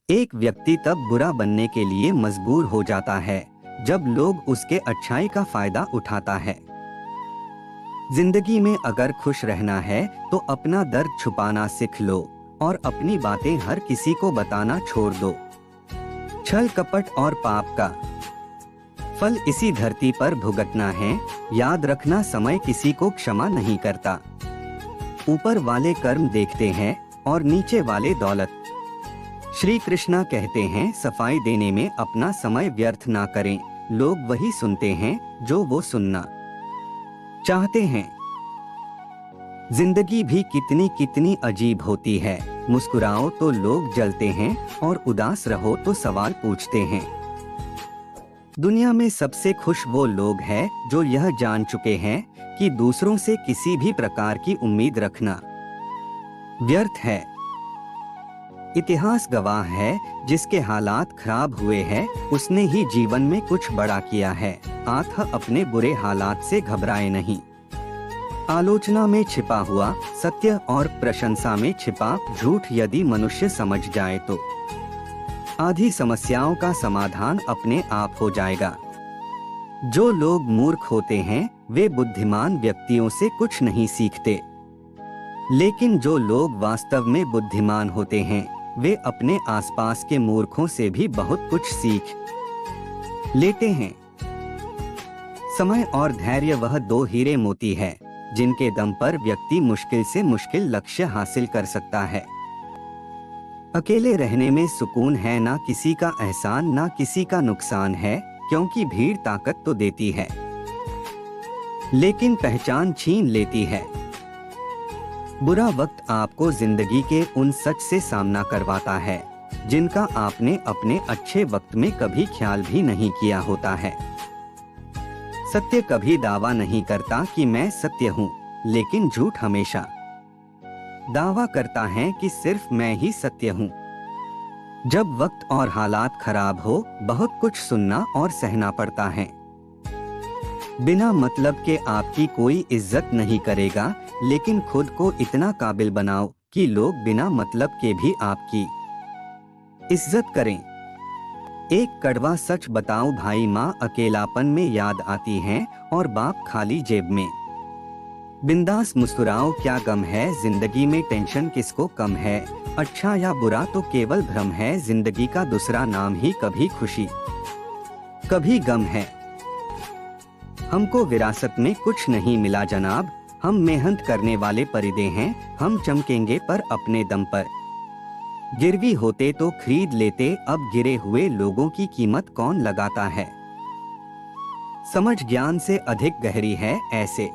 एक व्यक्ति तब बुरा बनने के लिए मजबूर हो जाता है जब लोग उसके अच्छाई का फायदा उठाता है। जिंदगी में अगर खुश रहना है तो अपना दर्द छुपाना सीख लो और अपनी बातें हर किसी को बताना छोड़ दो। छल कपट और पाप का फल इसी धरती पर भुगतना है। याद रखना, समय किसी को क्षमा नहीं करता। ऊपर वाले कर्म देखते हैं और नीचे वाले दौलत। श्री कृष्णा कहते हैं, सफाई देने में अपना समय व्यर्थ ना करें। लोग वही सुनते हैं जो वो सुनना चाहते हैं। जिंदगी भी कितनी कितनी अजीब होती है। मुस्कुराओ तो लोग जलते हैं और उदास रहो तो सवाल पूछते हैं। दुनिया में सबसे खुश वो लोग हैं जो यह जान चुके हैं कि दूसरों से किसी भी प्रकार की उम्मीद रखना व्यर्थ है। इतिहास गवाह है, जिसके हालात खराब हुए हैं उसने ही जीवन में कुछ बड़ा किया है। आप अपने बुरे हालात से घबराए नहीं। आलोचना में छिपा हुआ सत्य और प्रशंसा में छिपा झूठ यदि मनुष्य समझ जाए तो आधी समस्याओं का समाधान अपने आप हो जाएगा। जो लोग मूर्ख होते हैं वे बुद्धिमान व्यक्तियों से कुछ नहीं सीखते, लेकिन जो लोग वास्तव में बुद्धिमान होते हैं वे अपने आसपास के मूर्खों से भी बहुत कुछ सीख लेते हैं। समय और धैर्य वह दो हीरे मोती है जिनके दम पर व्यक्ति मुश्किल से मुश्किल लक्ष्य हासिल कर सकता है। अकेले रहने में सुकून है, ना किसी का एहसान ना किसी का नुकसान है, क्योंकि भीड़ ताकत तो देती है लेकिन पहचान छीन लेती है। बुरा वक्त आपको जिंदगी के उन सच से सामना करवाता है जिनका आपने अपने अच्छे वक्त में कभी ख्याल भी नहीं किया होता है। सत्य कभी दावा नहीं करता कि मैं सत्य हूँ, लेकिन झूठ हमेशा दावा करता है कि सिर्फ मैं ही सत्य हूँ। जब वक्त और हालात खराब हो बहुत कुछ सुनना और सहना पड़ता है। बिना मतलब के आपकी कोई इज्जत नहीं करेगा, लेकिन खुद को इतना काबिल बनाओ कि लोग बिना मतलब के भी आपकी इज्जत करें। एक कड़वा सच बताऊं भाई, माँ अकेलापन में याद आती हैं और बाप खाली जेब में। बिंदास मुस्कुराओ, क्या गम है जिंदगी में, टेंशन किसको कम है। अच्छा या बुरा तो केवल भ्रम है, जिंदगी का दूसरा नाम ही कभी खुशी कभी गम है। हमको विरासत में कुछ नहीं मिला जनाब, हम मेहनत करने वाले परिंदे हैं। हम चमकेंगे पर अपने दम पर, गिरवी होते तो खरीद लेते, अब गिरे हुए लोगों की कीमत कौन लगाता है। समझ ज्ञान से अधिक गहरी है। ऐसे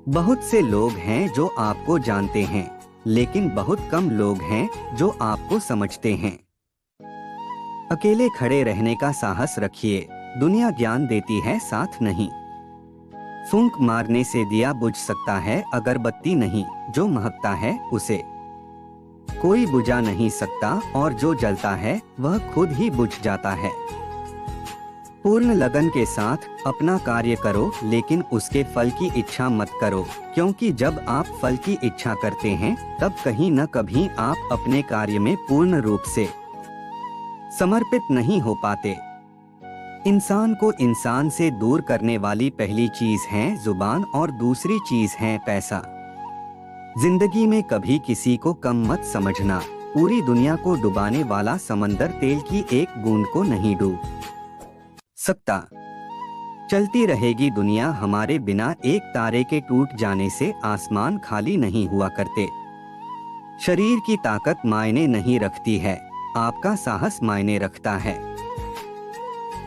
बहुत से लोग हैं जो आपको जानते हैं, लेकिन बहुत कम लोग हैं जो आपको समझते हैं। अकेले खड़े रहने का साहस रखिए, दुनिया ज्ञान देती है साथ नहीं। फूंक मारने से दिया बुझ सकता है, अगरबत्ती नहीं, जो महकता है उसे कोई बुझा नहीं सकता, और जो जलता है वह खुद ही बुझ जाता है। पूर्ण लगन के साथ अपना कार्य करो, लेकिन उसके फल की इच्छा मत करो, क्योंकि जब आप फल की इच्छा करते हैं तब कहीं न कभी आप अपने कार्य में पूर्ण रूप से समर्पित नहीं हो पाते। इंसान को इंसान से दूर करने वाली पहली चीज है जुबान और दूसरी चीज है पैसा। जिंदगी में कभी किसी को कम मत समझना, पूरी दुनिया को डुबाने वाला समंदर तेल की एक बूंद को नहीं डूब सकता। चलती रहेगी दुनिया हमारे बिना, एक तारे के टूट जाने से आसमान खाली नहीं हुआ करते। शरीर की ताकत मायने नहीं रखती है, आपका साहस मायने रखता है।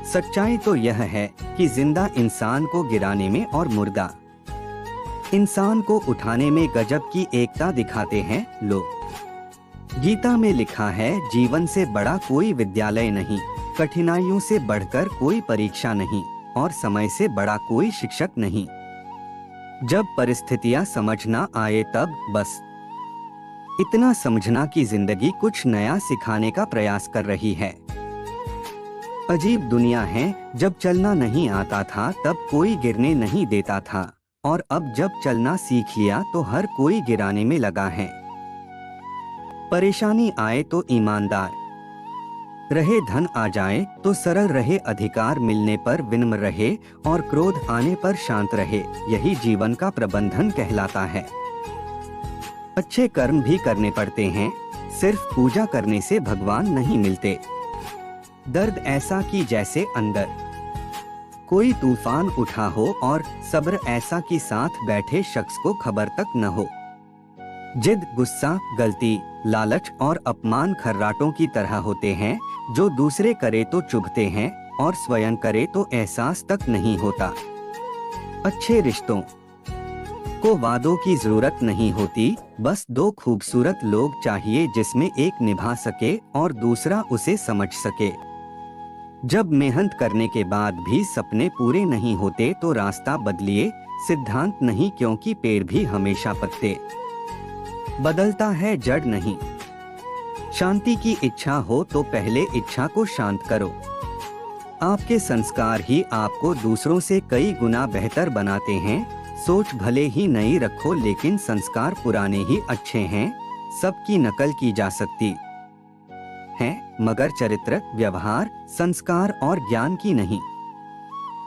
सच्चाई तो यह है कि जिंदा इंसान को गिराने में और मुर्दा इंसान को उठाने में गजब की एकता दिखाते हैं लोग। गीता में लिखा है, जीवन से बड़ा कोई विद्यालय नहीं, कठिनाइयों से बढ़कर कोई परीक्षा नहीं, और समय से बड़ा कोई शिक्षक नहीं। जब परिस्थितियां समझ ना आए तब बस इतना समझना कि जिंदगी कुछ नया सिखाने का प्रयास कर रही है। अजीब दुनिया है, जब चलना नहीं आता था तब कोई गिरने नहीं देता था, और अब जब चलना सीख लिया तो हर कोई गिराने में लगा है। परेशानी आए तो ईमानदार रहे धन आ जाए तो सरल रहे, अधिकार मिलने पर विनम्र रहे और क्रोध आने पर शांत रहे, यही जीवन का प्रबंधन कहलाता है। अच्छे कर्म भी करने पड़ते हैं, सिर्फ पूजा करने से भगवान नहीं मिलते। दर्द ऐसा कि जैसे अंदर कोई तूफान उठा हो और सब्र ऐसा कि साथ बैठे शख्स को खबर तक न हो। जिद, गुस्सा, गलती, लालच और अपमान खर्राटों की तरह होते हैं, जो दूसरे करे तो चुभते हैं और स्वयं करे तो एहसास तक नहीं होता। अच्छे रिश्तों को वादों की जरूरत नहीं होती, बस दो खूबसूरत लोग चाहिए जिसमें एक निभा सके और दूसरा उसे समझ सके। जब मेहनत करने के बाद भी सपने पूरे नहीं होते तो रास्ता बदलिए, सिद्धांत नहीं, क्योंकि पेड़ भी हमेशा पत्ते बदलता है, जड़ नहीं। शांति की इच्छा हो तो पहले इच्छा को शांत करो। आपके संस्कार ही आपको दूसरों से कई गुना बेहतर बनाते हैं। सोच भले ही नई रखो लेकिन संस्कार पुराने ही अच्छे हैं। सबकी नकल की जा सकती है मगर चरित्र, व्यवहार, संस्कार और ज्ञान की नहीं।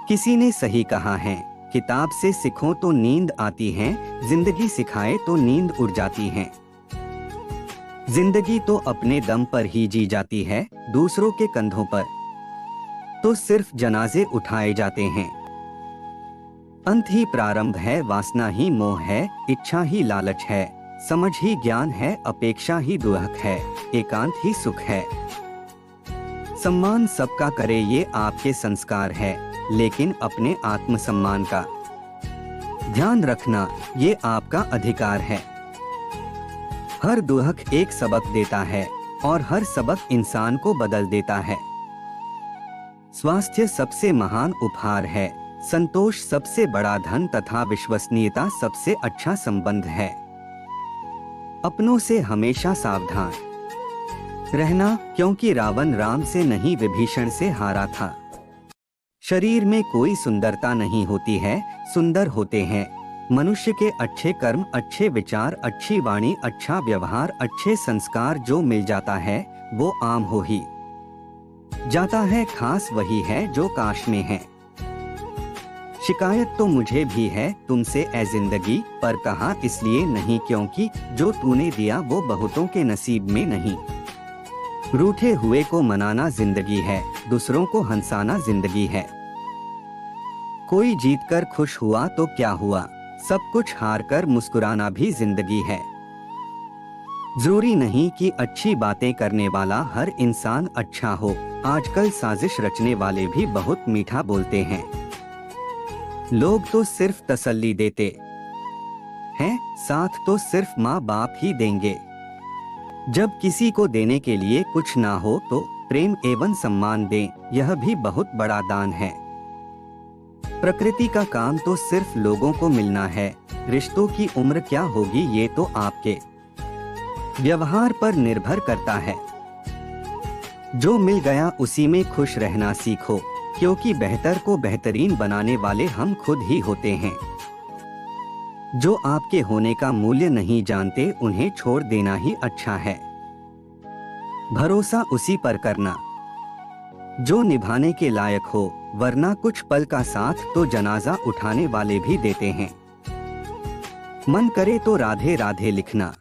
किसी ने सही कहा है, किताब से सीखो तो नींद आती है, जिंदगी सिखाए तो नींद उड़ जाती है। जिंदगी तो अपने दम पर ही जी जाती है, दूसरों के कंधों पर तो सिर्फ जनाजे उठाए जाते हैं। अंत ही प्रारंभ है, वासना ही मोह है, इच्छा ही लालच है, समझ ही ज्ञान है, अपेक्षा ही दुहक है, एकांत ही सुख है। सम्मान सबका करे ये आपके संस्कार है, लेकिन अपने आत्मसम्मान का ध्यान रखना ये आपका अधिकार है। हर दुहक एक सबक देता है और हर सबक इंसान को बदल देता है। स्वास्थ्य सबसे महान उपहार है, संतोष सबसे बड़ा धन तथा विश्वसनीयता सबसे अच्छा संबंध है। अपनों से हमेशा सावधान रहना, क्योंकि रावण राम से नहीं विभीषण से हारा था। शरीर में कोई सुंदरता नहीं होती है, सुंदर होते हैं मनुष्य के अच्छे कर्म, अच्छे विचार, अच्छी वाणी, अच्छा व्यवहार, अच्छे संस्कार। जो मिल जाता है वो आम हो ही जाता है, खास वही है जो काश में है। शिकायत तो मुझे भी है तुमसे ए जिंदगी, पर कहा इसलिए नहीं क्योंकि जो तूने दिया वो बहुतों के नसीब में नहीं। रूठे हुए को मनाना जिंदगी है, दूसरों को हंसाना जिंदगी है। कोई जीतकर खुश हुआ तो क्या हुआ, सब कुछ हारकर मुस्कुराना भी जिंदगी है। जरूरी नहीं कि अच्छी बातें करने वाला हर इंसान अच्छा हो, आजकल साजिश रचने वाले भी बहुत मीठा बोलते हैं। लोग तो सिर्फ तसल्ली देते हैं, साथ तो सिर्फ माँ बाप ही देंगे। जब किसी को देने के लिए कुछ ना हो तो प्रेम एवं सम्मान दें, यह भी बहुत बड़ा दान है। प्रकृति का काम तो सिर्फ लोगों को मिलना है, रिश्तों की उम्र क्या होगी ये तो आपके व्यवहार पर निर्भर करता है। जो मिल गया उसी में खुश रहना सीखो, क्योंकि बेहतर को बेहतरीन बनाने वाले हम खुद ही होते हैं। जो आपके होने का मूल्य नहीं जानते उन्हें छोड़ देना ही अच्छा है। भरोसा उसी पर करना जो निभाने के लायक हो, वरना कुछ पल का साथ तो जनाजा उठाने वाले भी देते हैं। मन करे तो राधे राधे लिखना।